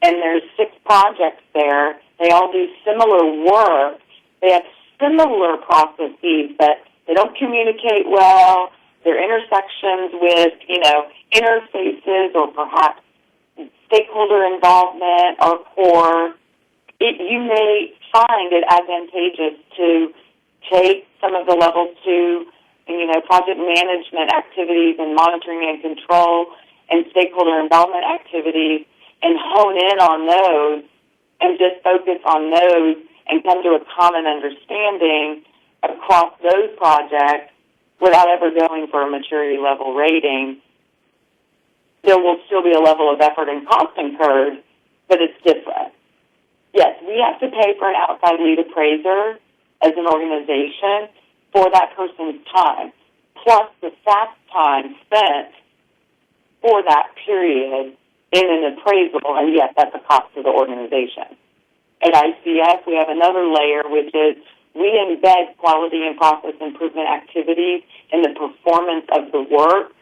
and there's 6 projects there, they all do similar work, they have similar processes, but they don't communicate well, their intersections with, interfaces or perhaps stakeholder involvement are poor, you may find it advantageous to take some of the level 2, project management activities and monitoring and control and stakeholder involvement activities and hone in on those and just focus on those and come to a common understanding across those projects without ever going for a maturity level rating. There will still be a level of effort and cost incurred, but it's different. Yes, we have to pay for an outside lead appraiser as an organization for that person's time, plus the staff time spent for that period in an appraisal, and yes, that's a cost to the organization. At ICF, we have another layer, which is we embed quality and process improvement activities in the performance of the work.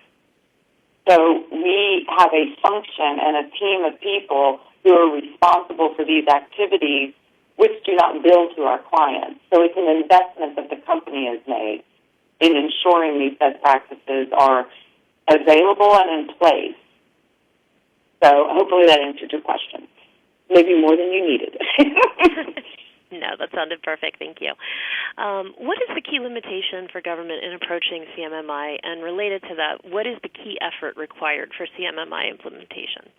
So we have a function and a team of people who are responsible for these activities, which do not bill to our clients. So it's an investment that the company has made in ensuring these best practices are available and in place. So hopefully that answered your question. Maybe more than you needed. No, that sounded perfect. Thank you. What is the key limitation for government in approaching CMMI? And related to that, what is the key effort required for CMMI implementation?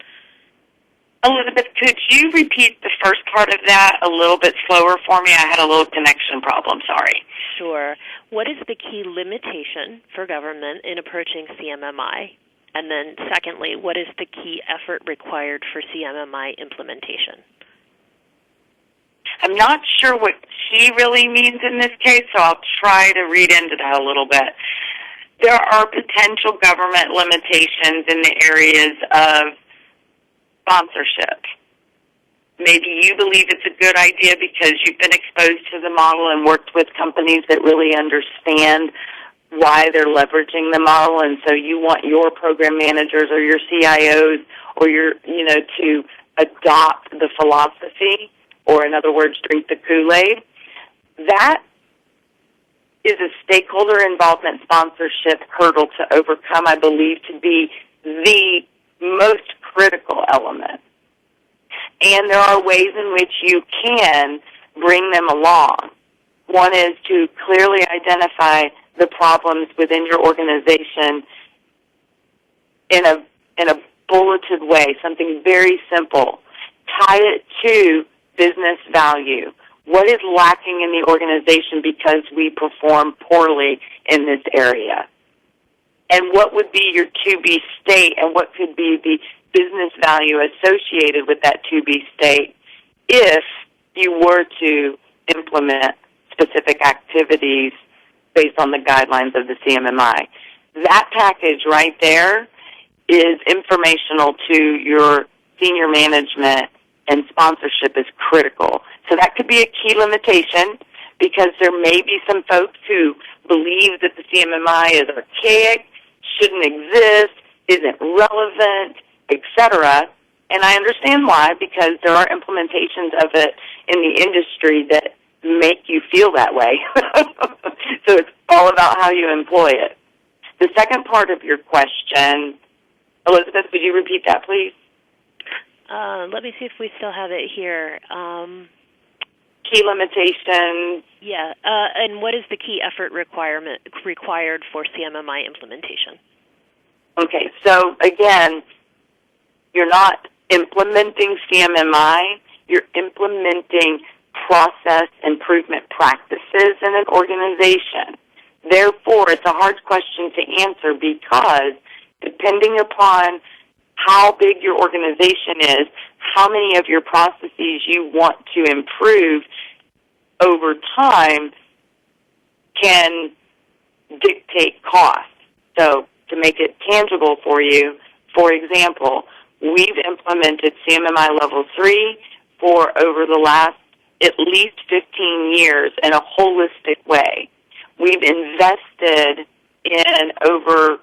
Elizabeth, could you repeat the first part of that a little bit slower for me? I had a little connection problem, sorry. Sure. What is the key limitation for government in approaching CMMI? And then secondly, what is the key effort required for CMMI implementation? I'm not sure what key really means in this case, so I'll try to read into that a little bit. There are potential government limitations in the areas of sponsorship. Maybe you believe it's a good idea because you've been exposed to the model and worked with companies that really understand why they're leveraging the model, and so you want your program managers or your CIOs or your, to adopt the philosophy, or in other words, drink the Kool-Aid. That is a stakeholder involvement sponsorship hurdle to overcome, I believe, to be the most critical element. And there are ways in which you can bring them along. One is to clearly identify the problems within your organization in a bulleted way, something very simple. Tie it to business value. What is lacking in the organization because we perform poorly in this area? And what would be your to-be state, and what could be the business value associated with that to-be state if you were to implement specific activities based on the guidelines of the CMMI? That package right there is informational to your senior management, and sponsorship is critical. So that could be a key limitation because there may be some folks who believe that the CMMI is archaic, shouldn't exist, isn't relevant, etc. And I understand why, because there are implementations of it in the industry that make you feel that way. So it's all about how you employ it. The second part of your question, Elizabeth, would you repeat that, please? Let me see if we still have it here. Key limitations. Yeah, and what is the key effort required for CMMI implementation? Okay, so again, you're not implementing CMMI, you're implementing process improvement practices in an organization. Therefore, it's a hard question to answer because depending upon how big your organization is, how many of your processes you want to improve over time can dictate cost. So to make it tangible for you, for example, we've implemented CMMI Level 3 for over the last at least 15 years in a holistic way. We've invested in over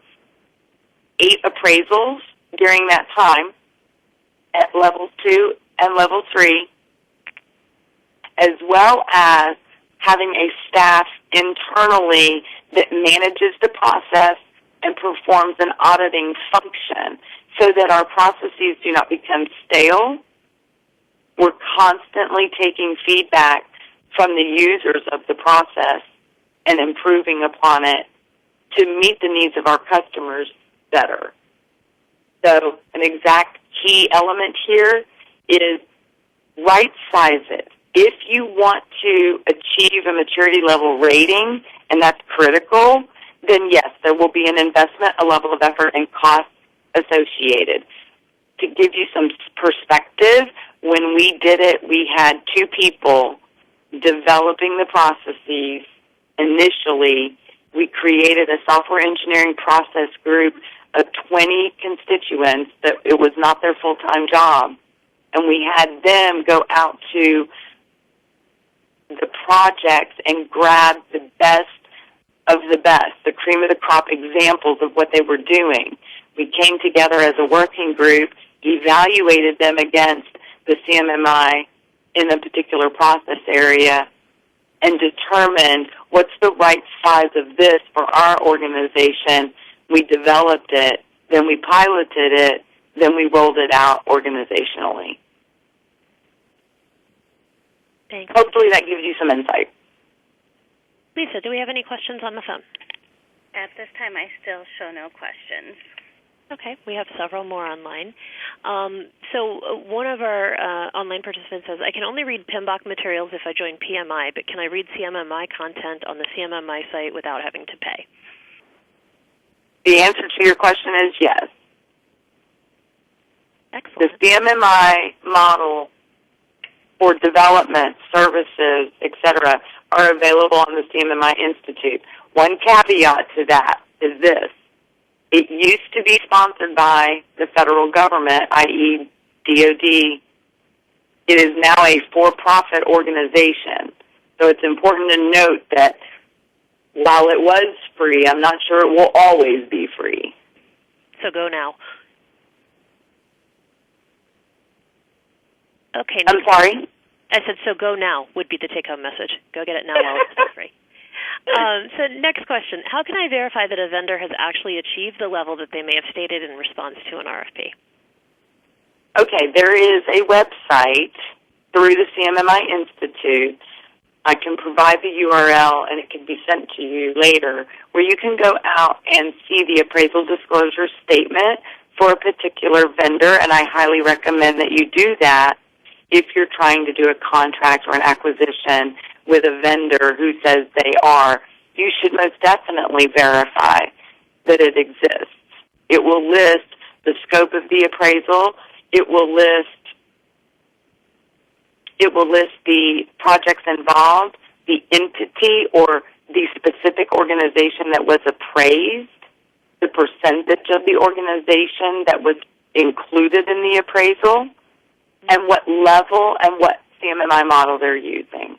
8 appraisals during that time at Level 2 and Level 3, as well as having a staff internally that manages the process and performs an auditing function so that our processes do not become stale. We're constantly taking feedback from the users of the process and improving upon it to meet the needs of our customers better. So an exact key element here is right-size it. If you want to achieve a maturity level rating, and that's critical, then yes, there will be an investment, a level of effort, and cost associated. To give you some perspective, when we did it, we had 2 people developing the processes. Initially, we created a software engineering process group of 20 constituents that it was not their full-time job. And we had them go out to the projects and grab the best of the best, the cream of the crop examples of what they were doing. We came together as a working group, evaluated them against the CMMI in a particular process area, and determined what's the right size of this for our organization. We developed it, then we piloted it, then we rolled it out organizationally. Thanks. Hopefully that gives you some insight. Lisa, do we have any questions on the phone? At this time, I still show no questions. Okay, we have several more online. So one of our online participants says, I can only read PMBOK materials if I join PMI, but can I read CMMI content on the CMMI site without having to pay? The answer to your question is yes. Excellent. The CMMI model for development, services, etc., are available on the CMMI Institute. One caveat to that is this. It used to be sponsored by the federal government, i.e. DOD. It is now a for-profit organization. So it's important to note that while it was free, I'm not sure it will always be free. So go now. Okay. I'm sorry? I said, so go now would be the take-home message. Go get it now while it's still free. So next question. How can I verify that a vendor has actually achieved the level that they may have stated in response to an RFP? Okay, there is a website through the CMMI Institute. I can provide the URL, and it can be sent to you later, where you can go out and see the appraisal disclosure statement for a particular vendor, and I highly recommend that you do that if you're trying to do a contract or an acquisition with a vendor who says they are. You should most definitely verify that it exists. It will list the scope of the appraisal. It will list the projects involved, the entity or the specific organization that was appraised, the percentage of the organization that was included in the appraisal, and what level and what CMMI model they're using.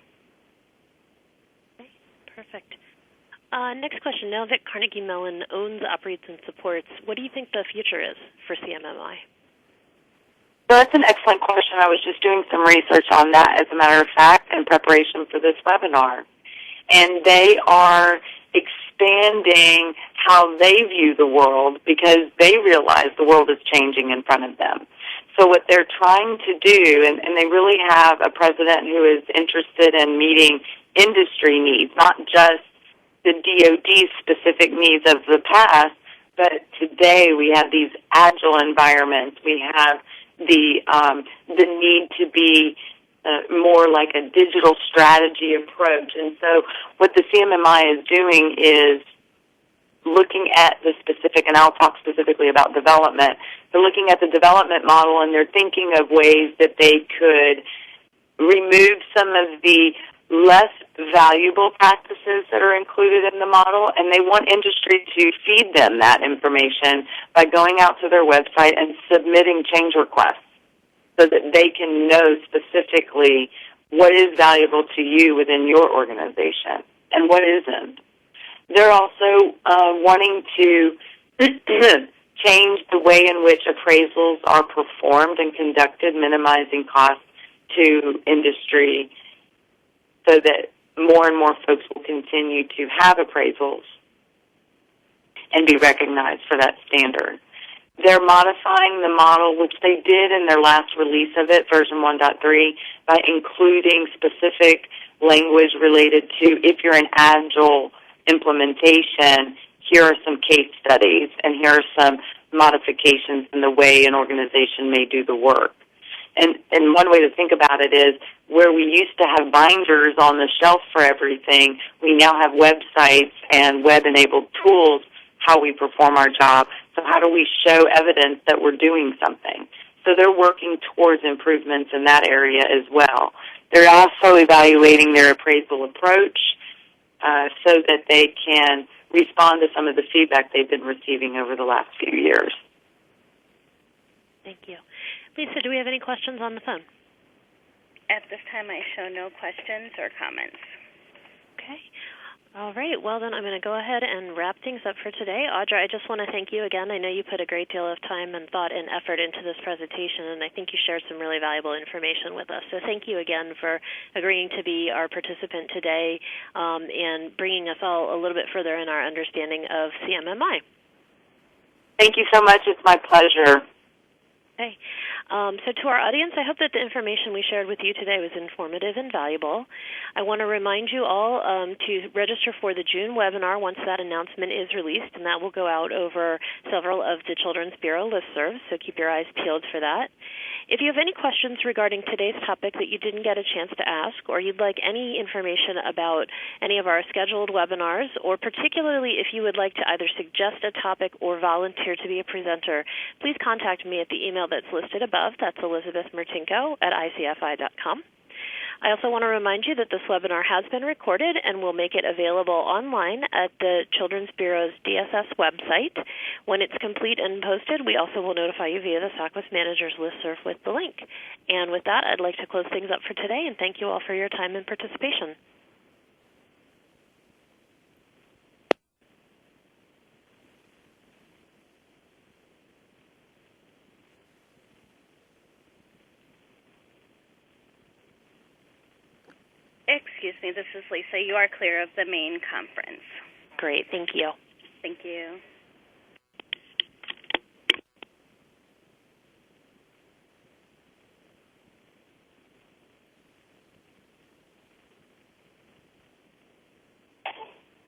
Okay, perfect. Next question. Now that Carnegie Mellon owns, operates, and supports, what do you think the future is for CMMI? So that's an excellent question. I was just doing some research on that, as a matter of fact, in preparation for this webinar. And they are expanding how they view the world because they realize the world is changing in front of them. So what they're trying to do, and they really have a president who is interested in meeting industry needs, not just the DoD-specific needs of the past, but today we have these agile environments. We have the need to be more like a digital strategy approach. And so what the CMMI is doing is looking at the specific, and I'll talk specifically about development. They're looking at the development model, and they're thinking of ways that they could remove some of the less valuable practices that are included in the model, and they want industry to feed them that information by going out to their website and submitting change requests so that they can know specifically what is valuable to you within your organization and what isn't. They're also wanting to change the way in which appraisals are performed and conducted, minimizing costs to industry so that more and more folks will continue to have appraisals and be recognized for that standard. They're modifying the model, which they did in their last release of it, version 1.3, by including specific language related to if you're an Agile implementation, here are some case studies, and here are some modifications in the way an organization may do the work. And one way to think about it is where we used to have binders on the shelf for everything, we now have websites and web-enabled tools how we perform our job. So how do we show evidence that we're doing something? So they're working towards improvements in that area as well. They're also evaluating their appraisal approach so that they can respond to some of the feedback they've been receiving over the last few years. Thank you. Lisa, do we have any questions on the phone? At this time, I show no questions or comments. Okay. All right. Well, then I'm going to go ahead and wrap things up for today. Audra, I just want to thank you again. I know you put a great deal of time and thought and effort into this presentation, and I think you shared some really valuable information with us. So thank you again for agreeing to be our participant today and bringing us all a little bit further in our understanding of CMMI. Thank you so much. It's my pleasure. Okay. So to our audience, I hope that the information we shared with you today was informative and valuable. I want to remind you all to register for the June webinar once that announcement is released, and that will go out over several of the Children's Bureau listservs, so keep your eyes peeled for that. If you have any questions regarding today's topic that you didn't get a chance to ask, or you'd like any information about any of our scheduled webinars, or particularly if you would like to either suggest a topic or volunteer to be a presenter, please contact me at the email that's listed above. That's elizabethmartinko@icfi.com. I also want to remind you that this webinar has been recorded and will make it available online at the Children's Bureau's DSS website. When it's complete and posted, we also will notify you via the SOCWIS Managers listserv with the link. And with that, I'd like to close things up for today, and thank you all for your time and participation. Excuse me, this is Lisa. You are clear of the main conference. Great. Thank you. Thank you.